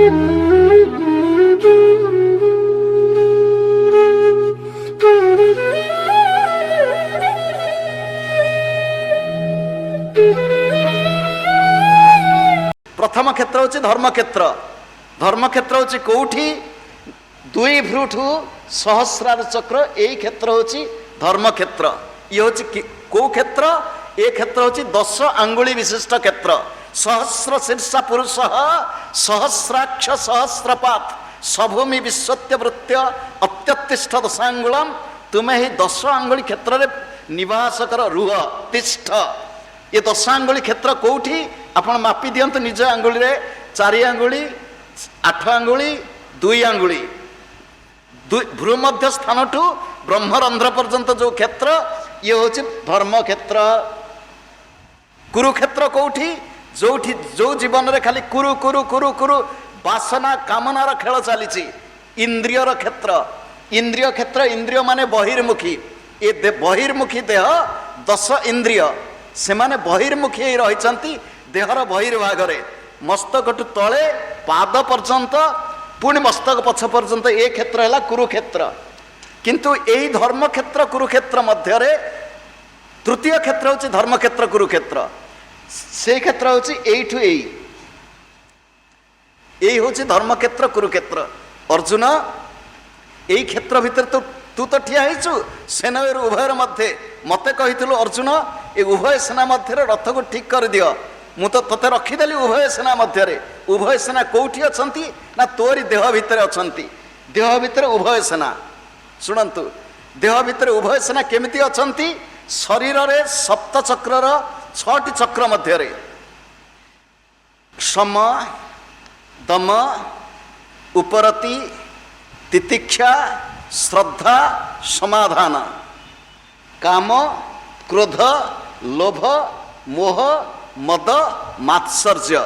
प्रथम क्षेत्र हूँ धर्मक्षेत्र। धर्मक्षेत्र हूँ कौटी दुई भ्रुठु सहस्रार चक्र, यही क्षेत्र हूँ धर्मक्षेत्र। ये हूँ कौ क्षेत्र? ये क्षेत्र हूँ 10 आंगुली विशिष्ट क्षेत्र। सहस्र शीर्षा पुरुष सहस्राक्ष सहस्रपात सभूमि विश्वत्य वृत्य अत्यतिष्ठ दशांगुलम। तुम्हें ही 10 आंगुली क्षेत्र में निवास कर, रुह, तिष्ठ। ये 10 आंगुली क्षेत्र कौटी आपण मापी दियंतु निज आंगुली रे। 4 आंगुली, 8 आंगुली, 2 आंगुली, भ्रू मध्य स्थान ठू ब्रह्मरंध्र पर्यंत जो क्षेत्र, ये हूँ धर्म क्षेत्र। कुरुक्षेत्र कौटी? जो जीवन रे खाली कुरु कुरु कुरु कुरु वासना कामनार खेल चली। इंद्रियर क्षेत्र। इंद्रिय क्षेत्र, इंद्रिय माने बहिर्मुखी। ये बहिर्मुखी देह 10 इंद्रिय से माने बहिर्मुखी रही देहर बहिर्भाग रे, मस्तक टू तले पाद पर्यंत, पुणी मस्तक पछ पर्यंत। ये क्षेत्र है कुरुक्षेत्र। किंतु यही धर्मक्षेत्र कुरुक्षेत्र मध्य तृतीय क्षेत्र हूँ धर्मक्षेत्र कुरुक्षेत्र। से क्षेत्र हूँ यू यही हूँ धर्मक्षेत्र कुरुक्षेत्र। अर्जुन यही क्षेत्र भितर तू तो ठिया होइछु सेना उभयर मध्य। मते कहिथिलु अर्जुन ए उभय सेना मध्य रथ को ठीक कर दियो, मु तो तते रखीदेली उभय सेना मध्य। उभय सेना कौटी अछंती ना तोरी देह भितर अछंती। देह भितर उभय सेना। शुणन्तु, देह भितर उभय सेना केमिति अछंती? शरीर रे 7 चक्रर 6टी चक्र मध्य रे सम, दम, उपरति, तितिक्षा, श्रद्धा, समाधान, काम, क्रोध, लोभ, मोह, मद, मात्सर्य,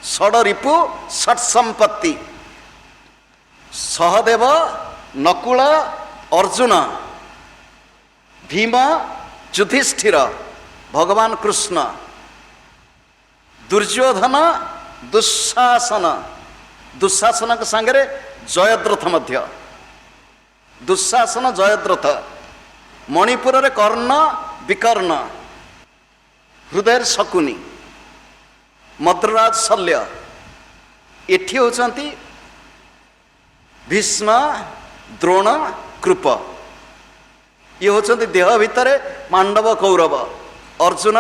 षड रिपु, षट संपत्ति। सहदेव, नकुल, अर्जुन, भीम, युधिष्ठिर, भगवान कृष्ण, दुर्योधन, दुशासन। दुशासन के सांगे जयद्रथ मध्य। दुशासन जयद्रथ। मणिपुर रे कर्ण, विकर्ण, हृदय शकुनी, मद्रराज शल्य। एठी होचंती भीष्म, द्रोण, कृप। ये होचंती देह भितर पांडव, कौरव। अर्जुन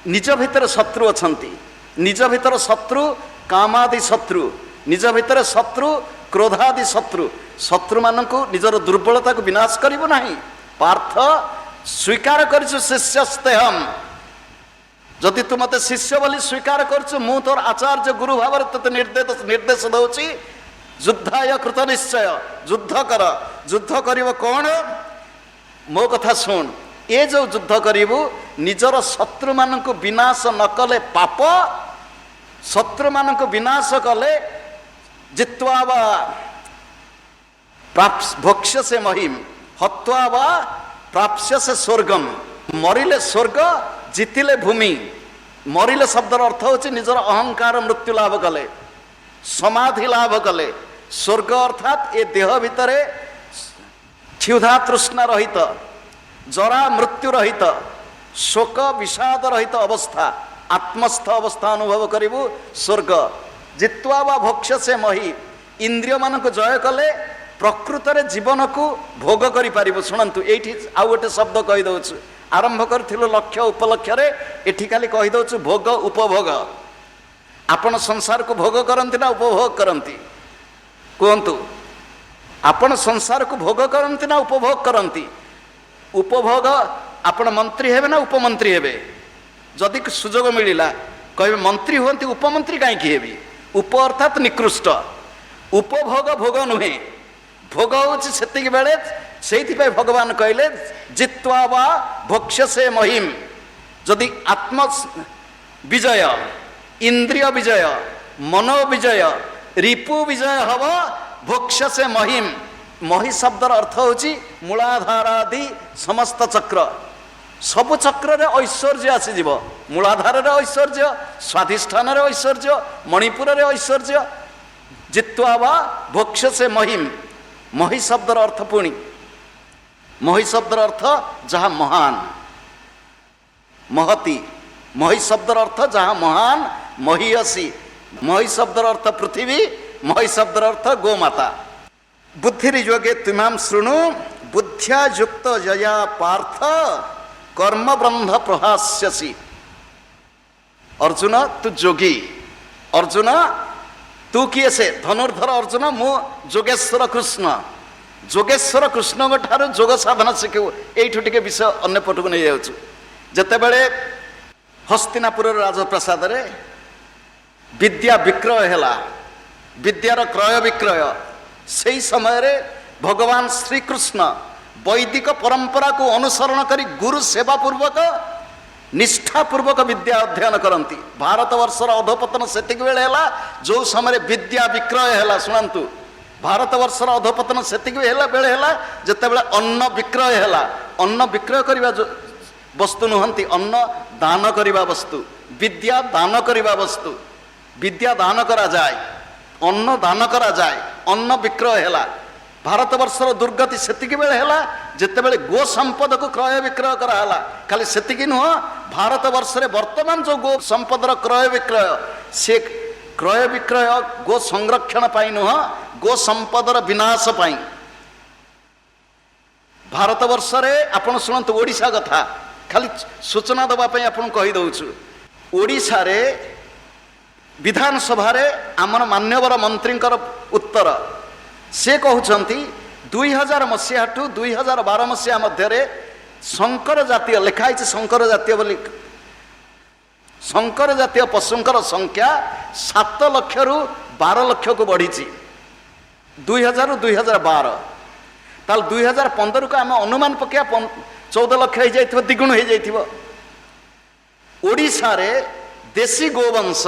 निज भितर शत्रु अछंती। निज भितर शत्रु कामादि शत्रु, निज भितर शत्रु क्रोधादि शत्रु। शत्रु मानक निजर दुर्बलता को विनाश करिबो नाही। पार्थ स्वीकार करिछु शिष्यस्तेहम। जदि तू मते शिष्य बोली स्वीकार करछु, मु तोर आचार्य गुरु भाव तते निर्देश दउची युद्धाय कृत निश्चय। युद्ध कर। युद्ध करिवो कोन? मो कथा सुन। ये जो युद्ध करिवो निजर शत्रु मानक विनाश न कले पाप, शत्रु मानक विनाश कले जित्वा वा भक्ष्य से महिम, हत्वा वा प्राप्स्य से स्वर्गम। मरिले स्वर्ग, जितिले भूमि। मरिले शब्दर अर्थ होची निजर अहंकार मृत्यु लाभ कले, समाधि लाभ कले। स्वर्ग अर्थात ये देह भितर क्षुधा तृष्णा रहित, जरा मृत्यु रहित, शोक विषाद रहित अवस्था, आत्मस्थ अवस्था अनुभव करिबु स्वर्ग। जित्वा वा भक्ष्य से मही। इंद्रिय मानक जय कले प्रकृत रे जीवन को भोग करि पारिबु। शुणन्तु, एठी आउ गोटे शब्द कहि दउछु। आरंभ करथिलु लक्ष्य उपलक्ष्य रे, एठी खाली कहि दउछु भोग उपभोग। आपण संसार को भोग करंती ना उपभोग करंती? कहतु, आपण संसार को भोग करंती ना उपभोग करंती? उपभोग आपण मंत्री हेबे ना उपमंत्री हेबे? जदि सुजोग मिलिला कहबे मंत्री हुंती, उपमंत्री काहे कि हेबी? उप अर्थात निकृष्ट। उपभोग भोग नुहे। भोग होची सेतिक बेले, सेति पे भगवान कहले जित्वा वा भक्ष्य से महिम। जदि आत्म विजय, इंद्रिय विजय, मनो विजय, रिपु विजय हव भक्ष्य से महिम। मही शब्दर अर्थ होची मूलाधार आदि समस्त चक्र। सब चक्र रे ऐश्वर्य आसीजिव। मूलाधार रे ऐश्वर्य, स्वाधिष्ठान रे ऐश्वर्य, मणिपुर रे ऐश्वर्य, जित्वा वा भोक्ष्यसे महिम। मही शब्दर अर्थ पुणी मही शब्दर अर्थ जहाँ महान महती। मही शब्दर अर्थ जहाँ महान महीयसी। मही शब्दर अर्थ पृथ्वी। मही शब्दर अर्थ गोमाता। बुद्धिर्योगे तुमाम शृणु बुद्ध्या युक्त जया पार्थ कर्मबंध प्रहास्यसि। अर्जुन तू जोगी। अर्जुन तू किए से धनुर्धर अर्जुन मु जोगेश्वर कृष्ण। जोगेश्वर कृष्ण ठार जोग साधना शिखु। एठू टिके विषय अन्य पटक नहीं जाऊँ। जेतेबेले हस्तिनापुर राजप्रसाद रे विद्या विक्रय हैला विद्यार क्रय विक्रय से समय रे भगवान श्रीकृष्ण वैदिक परंपरा को अनुसरण करी गुरु सेवा पूर्वक निष्ठापूर्वक विद्या अध्ययन करती। भारत वर्षर अधोपतन सेतिक बेले हैला जो समय विद्या विक्रय हैला। शुणु भारत वर्षर अधोपतन सेतिक बेले हैला जेतेबेले अन्न विक्रय हैला। अन्न विक्रय करबा वस्तु नुहंती अन्न दान करबा वस्तु। विद्या दान करबा वस्तु। विद्या दान करा जाए अन्न दान करा जाए अन्न विक्रय हैला। भारत वर्षर दुर्गति सेतिक बेले हैला जेतेबेले गो संपद को क्रय विक्रय करा हैला। खाली सेतिक नुह भारत वर्ष रे वर्तमान जो गो संपदर क्रय विक्रय से क्रय विक्रय गो संरक्षण पाई नुह गो संपदर विनाश पाई। भारत वर्ष रे आपण सुनंतु ओडिशा कथा खाली सूचना दबा पई आपण कहि दउछु। ओडिशा रे विधानसभा रे आमर मान्यवर मंत्री उत्तर से कहउछंती 2000 मसीहा टू 2012 मसीहा मध्य शंकर जातीय लिखाई शंकर जातीय बोली शंकर जातीय पशुंकर संख्या 7 लाख रु 12 लाख को बढ़ी 2000 रु 2012 ताल 2015 को आम अनुमान पकया 14 लाख हो जाइथिबो द्विगुण हो जाइथिबो। ओडिशा रे देशी गोवंश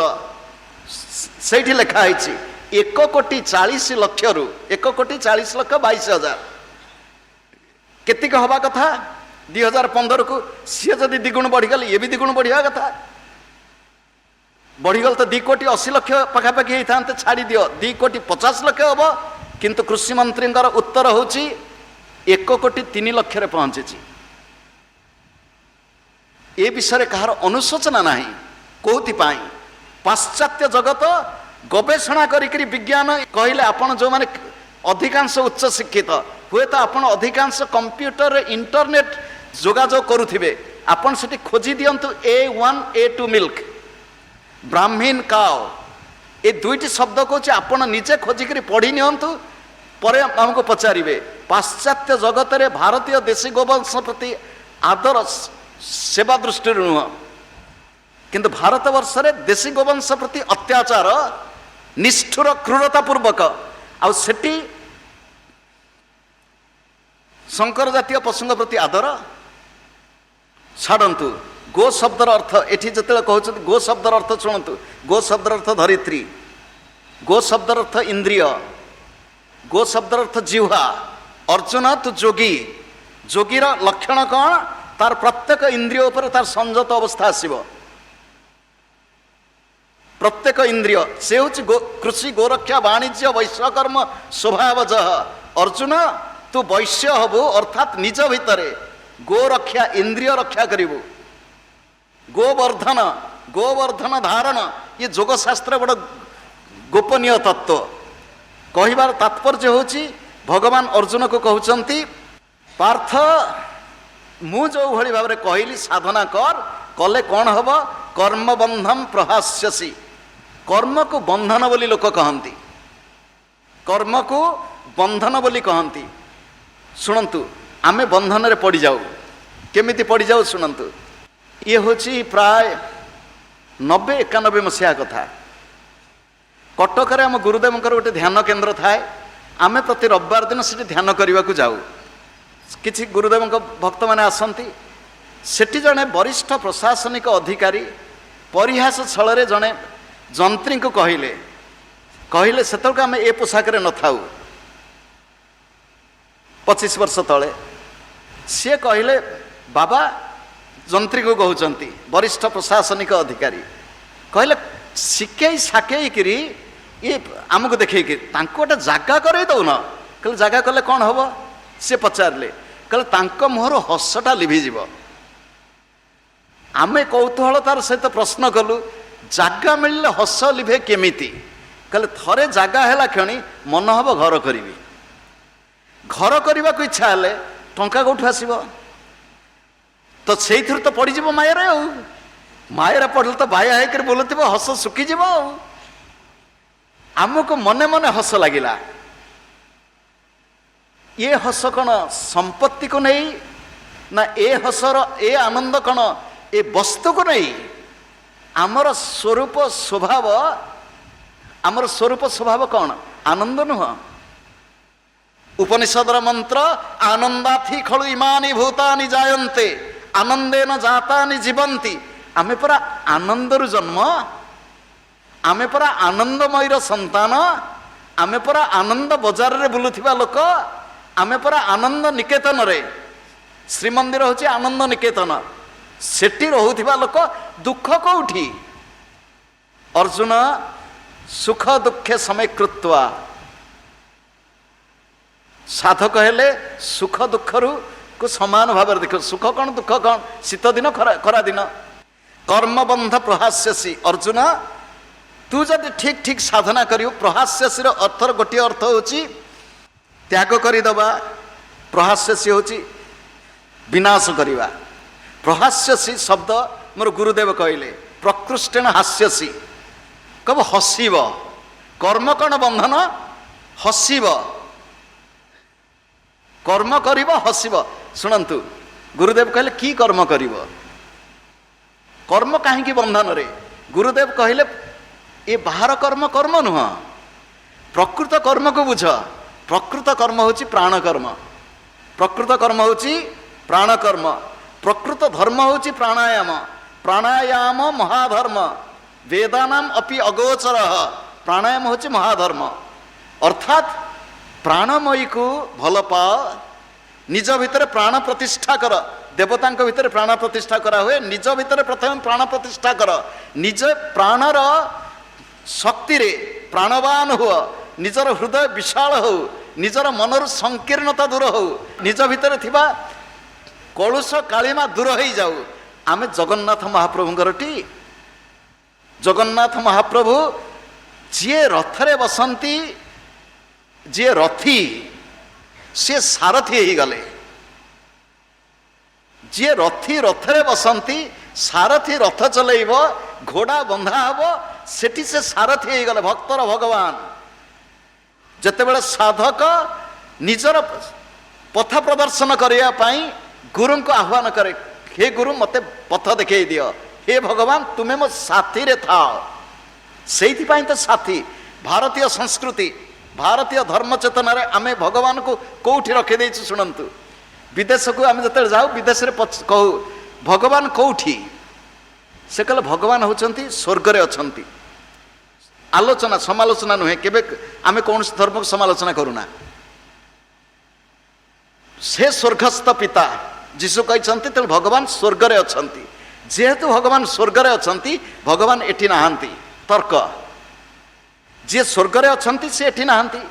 सेठी लिखा है 1,40,00,000 रु 1,40,00,000 केतिक हवा कथा 2015 को सी जदि द्विगुण बढ़ीगल ये भी द्विगुण बढ़िया कथा। बढ़ीगल तो 2,80,00,000 पखापाखि होता छाड़ी दियो 2,50,00,000 हम किंतु कृषि मंत्री उत्तर हूँ 1,03,00,000 पहुंची। ए विषय कहार अनुशोचना नहीं कौथि पाश्चात्य जगत गवेषणा करी विज्ञान कहले आपण जो माने अधिकांश उच्च शिक्षित हुए तो आपण अधिकांश कंप्यूटर इंटरनेट जोगाजोग करुथिबे आपण सेठी खोजी दियंतु A1 A2 मिल्क ब्राह्मीण काओ ए दुईटी शब्द कहूँ आपण निजे खोजिक पढ़ी नियंतु पर हमको पचारे पाश्चात्य जगत रे भारतीय देशी गोवंश प्रति आदर सेवा दृष्टि नुह किंतु भारत वर्ष रे देशी गोवंश प्रति अत्याचार निष्ठुर क्रूरता पूर्वक आउ सेठी शंकर जातीय पशुओं प्रति आदर छाड़तु। गो शब्दर अर्थ एठी जते कहउछ गो शब्दर अर्थ शुणतु। गो शब्दर अर्थ धरित्री। गो शब्दर अर्थ इंद्रिय। गो शब्दर अर्थ जिह्वा। अर्जुन तू जोगी। जोगीर लक्षण कौन तार प्रत्येक इंद्रिय उपर तार संयत अवस्था आसीबो। प्रत्येक इंद्रिय से हूँ कृषि गोरक्षा वाणिज्य वैश्यकर्म स्वभावज। अर्जुन तू वैश्य हबु अर्थात निज भितरे गो रक्षा इंद्रिय रक्षा करिबु। गोवर्धन धारण ये जोगशास्त्र बड़ गोपनीय तत्व। कहिबार तात्पर्य होची भगवान अर्जुन को कहउचंती पार्थ मु जो भली भाव रे कहली साधना कर कले कौन हम कर्मबंधम प्रहास्यसि। कर्म को बंधन बोली लोक कहती। कर्म को बंधन बोली कहती। शुणु आमे बंधन रे पड़ जाऊ केमिति पड़ जाऊ शुणु। ये होची प्राय 90-91 मसीहा कथा। कटक आम गुरुदेव गोटे ध्यान केन्द्र थाए आमे प्रति रविवार दिन से ध्यान करने को जाऊ। किछि गुरुदेव भक्त मैंने आसती सेठी जड़े वरिष्ठ प्रशासनिक अधिकारी परिहास छल जड़े जंत्री को कहले से आम ए पोशाक न थाऊ 25 वर्ष तले सी कहले बाबा जंत्री को कहते वरिष्ठ प्रशासनिक अधिकारी कहले शिखई साकई ये आमको देखिए गोटे जगह कर दौन कहले जगह कले कौन हम सी पचारे कहले मुहर हसटा लिभिज आमे कौतूहलतार सहित प्रश्न कलु जगह मिलले हस लिभे केमिति कहले थरे जगह है क्षणी मन हम घर करी घर करने को इच्छा हेले टंका कौटू आसब तो से तो पड़ज मायारे मायारे पड़े तो बाया होकर बोलुव हस सुखीज आमको मने मने हस लगिला ये हस कौन संपत्ति को नहीं ना ए हसर ए आनंद कौन ए वस्तु को नहीं आमर स्वरूप स्वभाव आमर स्वरूप स्वभाव कौन आनंद नुह उपनिषदर मंत्र आनंदाथि खलु इमानि भूतानि जायन्ते आनंदेन जातानि जीवन्ति आमे परा आनंदरु जन्म आमे परा आनंदमयर संतान आमे परा आनंद बजार रे बुलुथिबा लोक आमे परा आनंद निकेतन रे श्रीमंदिर होची आनंद निकेतन सेठी रहुथिबा लोक दुख कोउठी अर्जुन सुख दुखे समय कृत्वा साधक हेले सुख दुखरु को समान भाव देख सुख कौन दुख कौन शीत दिन खरा दिन कर्मबंध प्रहास्यसी अर्जुन तू जब ठीक ठीक साधना करियो प्रहास्यसी अर्थर गोटे अर्थ होची त्याग करदबा प्रहास्यसी होची विनाश करवा प्रहास्यसी शब्द मोर गुरुदेव कहले प्रकृष्टेण हास्यसी कब हसीब कर्म कण बंधन हसीब कर्म करिब हसीब शुणु गुरुदेव कहले की कर्म करिब कर्म कहीं बंधन रे गुरुदेव कहले ये बाहर कर्म कर्म नुह प्रकृत कर्म को बुझ प्रकृत कर्म होची प्राण कर्म प्रकृत कर्म होची प्राण कर्म प्रकृत धर्म होची प्राणायाम प्राणायाम महाधर्म वेदानाम अपि अगोचर प्राणायाम होची महाधर्म अर्थात प्राणमयी को भल पा निज भितर प्राण प्रतिष्ठा कर देवता भितर प्राण प्रतिष्ठा करा हुए निज भितर प्रथम प्राण प्रतिष्ठा कर निज प्राणर शक्ति रे प्राणवान हुआ निजर हृदय विशाल हो निजर मनर संकीर्णता दूर हो निज भितर थिबा कलुष कालिमा दूर हो जाऊ आमे जगन्नाथ महाप्रभुंकरटी जगन्नाथ महाप्रभु जी रथरे बसंती जी रथी सी सारथी ही गले जी रथी रथरे बसंती सारथी रथ चलेब घोड़ा बंधा हम सेठी से सारथी हो गले भक्तर भगवान जेतेबेले साधक निजर पथ प्रदर्शन करने गुरु को आह्वान करे हे गुरु मते पथ देखे दियो हे भगवान तुम्हें मो साथी रे था से तो साथी भारतीय संस्कृति भारतीय धर्म चेतना रे आमे भगवान को कौटी रखी शुणु विदेश को आम जो जाऊ विदेश में कहू भगवान कौटी से कहले भगवान होचंती स्वर्ग रे अछंती आलोचना समालोचना नुहे केबे आमे कौन धर्म को समालोचना करूना से स्वर्गस्थ पिता जीशु कहते तेल भगवान स्वर्ग रे अछंती जेहेतु भगवान स्वर्ग रे अछंती भगवान एठी नाहांती तर्क जी स्वर्ग रे अछंती से एठी नाहांती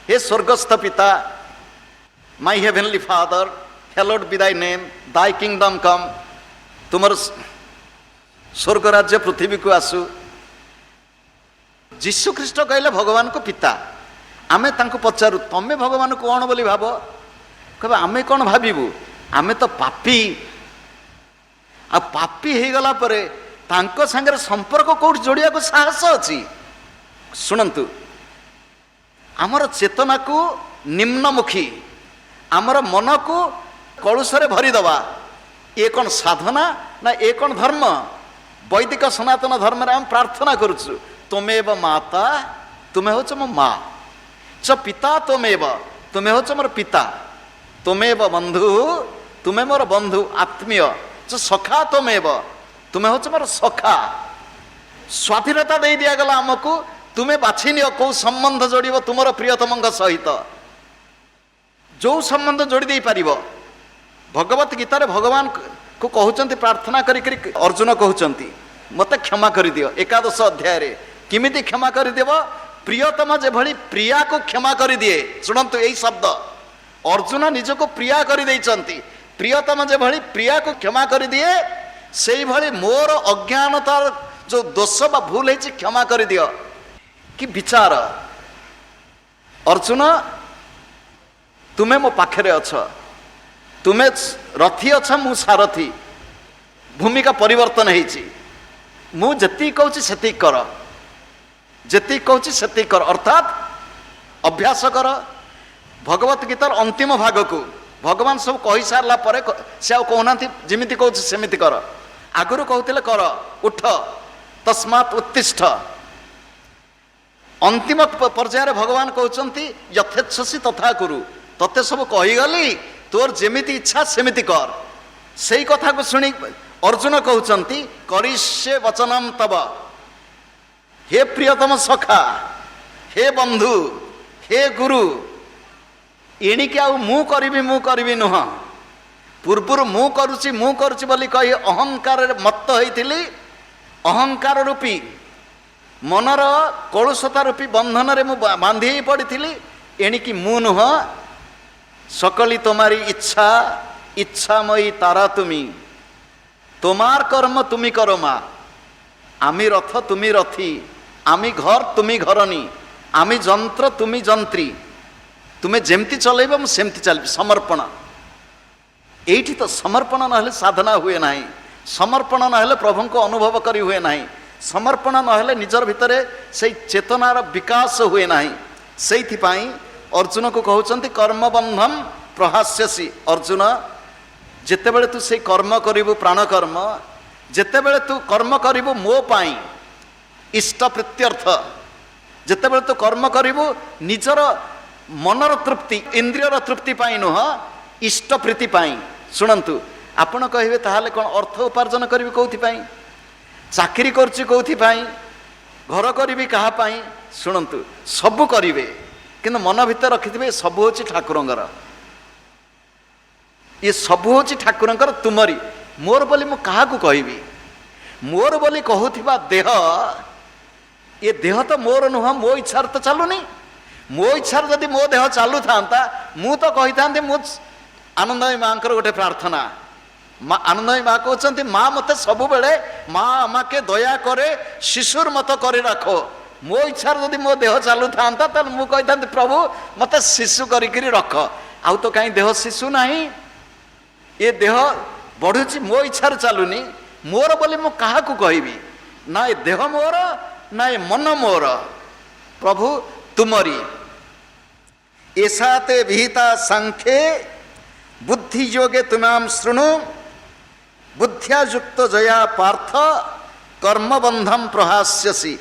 हे स्वर्गस्थ पिता my heavenly father hallowed be thy name thy kingdom come तुमर स्वर्ग राज्य पृथ्वी को आसु जीशु ख्रीष्ट कहले भगवान को पिता आमे तांको पचारू तमे भगवान को कौन बोली भाव कहे आमे कौन भाविबू आमे तो पापी आ पापी हो गला परे तांको संगे संपर्क कौट जोड़िया को साहस अच्छी शुणु आमर चेतना को निम्नमुखी आमर मन को कलुषरे भरीदवा ये कौन साधना ना ये कौन धर्म वैदिक सनातन धर्म रे हम प्रार्थना करुचु तुमेव माता तुम्हें हो मो माँ च पिता तुमेव तुम्हें हो मोर पिता तुमेव बंधु तुम्हें मोर बंधु आत्मीय च सखा तुमेव तुम्हें हो मोर सखा स्वाधीनता दे दिगला आमको तुम्हें बाछि नियो कौ संबंध जोड़ तुमर प्रियतम सहित जो संबंध जोड़ी दे पार भगवत गीतार भगवान को कहते प्रार्थना करी अर्जुन कहते मत क्षमा कर दियो एकादश अध्याय रे किमिति क्षमा कर देव प्रियतम जेभଳି प्रिया को क्षमा कर दिए। शुणु यही शब्द अर्जुन निजको प्रिया कर देइचंती। प्रियतम जेभଳି प्रिया को क्षमा कर दिए से भली मोर अज्ञानतार जो दोष बा भूल है क्षमा कर दियो। कि विचार अर्जुन तुम्हें मो पाखरे अछ, तुम्हें रथी अछ मु सारथी, भूमिका परिवर्तन होइछि। मु जति कहूँ सेति कर, जति कहूँ सेति कर, अर्थात अभ्यास कर। भगवत गीतार अंतिम भाग को भगवान सब कही सारा पर से कहना जमी कहूँ सेमिति कर। आगुरी कहते कर उठ तस्मात् उत्तिष्ठ। अंतिम पर्यायर भगवान कहते यथेच्छसी तथा कुरु, तते सब कहीगली तोर जेमिति इच्छा सेमिति कर। से कथा को शुणी अर्जुन कहते करिष्ये वचनम तब। हे प्रियतम सखा, हे बंधु, हे गुरु, एणिके आउ मु करी नुह। पूर्वर मु करुची बोली कही अहंकार मत्त होइथिली। अहंकार रूपी मनर कलुषता रूपी बंधन रे मु बांधी पड़ी। एणिकी मु नुह, सकली तुम्हारी इच्छा, इच्छामयी तारा तुमी, तुम्हार कर्म तुमी करो मा। आमी रथ तुमी रथी, आमी घर तुमी घरनी, आमी जंत्र तुमी जंत्री। तुम्हें जमती चलेब सेमती चल। समर्पण एठी तो समर्पण ना साधना हुए ना, समर्पण ना प्रभु को अनुभव करी हुए ना, समर्पण ना निजर भितर से चेतनार विकास हुए ना। से अर्जुन को कहते कर्मबंधम प्रहास्यसी। अर्जुन जितेबले तू से कर्म करू प्राण कर्म, जितेबले तू कर्म करू मो पाई इष्ट प्रीत्यर्थ, जितेबले तू कर्म करू निजर मनर तृप्ति इंद्रियर तृप्ति पाई नुह, इष्ट प्रीति पाई। शुणु आपण कहे ताहले कौन अर्थ उपार्जन करी कौथिपाई, चाकरी करछि कौथिपाई, घर करी कहापाई। शुणु सबू करिवे किंतु मन भितर रखिथिबे सबू होछि ठाकुरंगर, ये सबू होछि ठाकुरंकर तुमरी। मोर बोली मु काहाकू कहबी, मोर बोली कहूथिबा देह, ये देह तो मोर नुह, मो इच्छार तो चलुनी। मो इच्छार जदि मो देह चालू था मु तो कही था मु आनंदमयी माँ गोटे प्रार्थना। माँ आनंदमयी माँ कहते माँ मत सब बेले माँ आमाके दया करे शिशुर मत कर रखो। मो इच्छार जदि मो देह चालू था मु कही था प्रभु मत शिशु करी रख। आउ तो कहीं देह शिशु नहीं, ये देह बढ़ुची मो इच्छार चलुनी। मोर बोली मु काहाकू कहबी, ना ये देह मोर ना ये मन मोर, प्रभु तुमरी। ऐसा ते विहिता सांख्ये बुद्धि योगे तुमाम शृणु, बुद्धिया युक्त जया पार्थ कर्मबंधम प्रहास्यसि।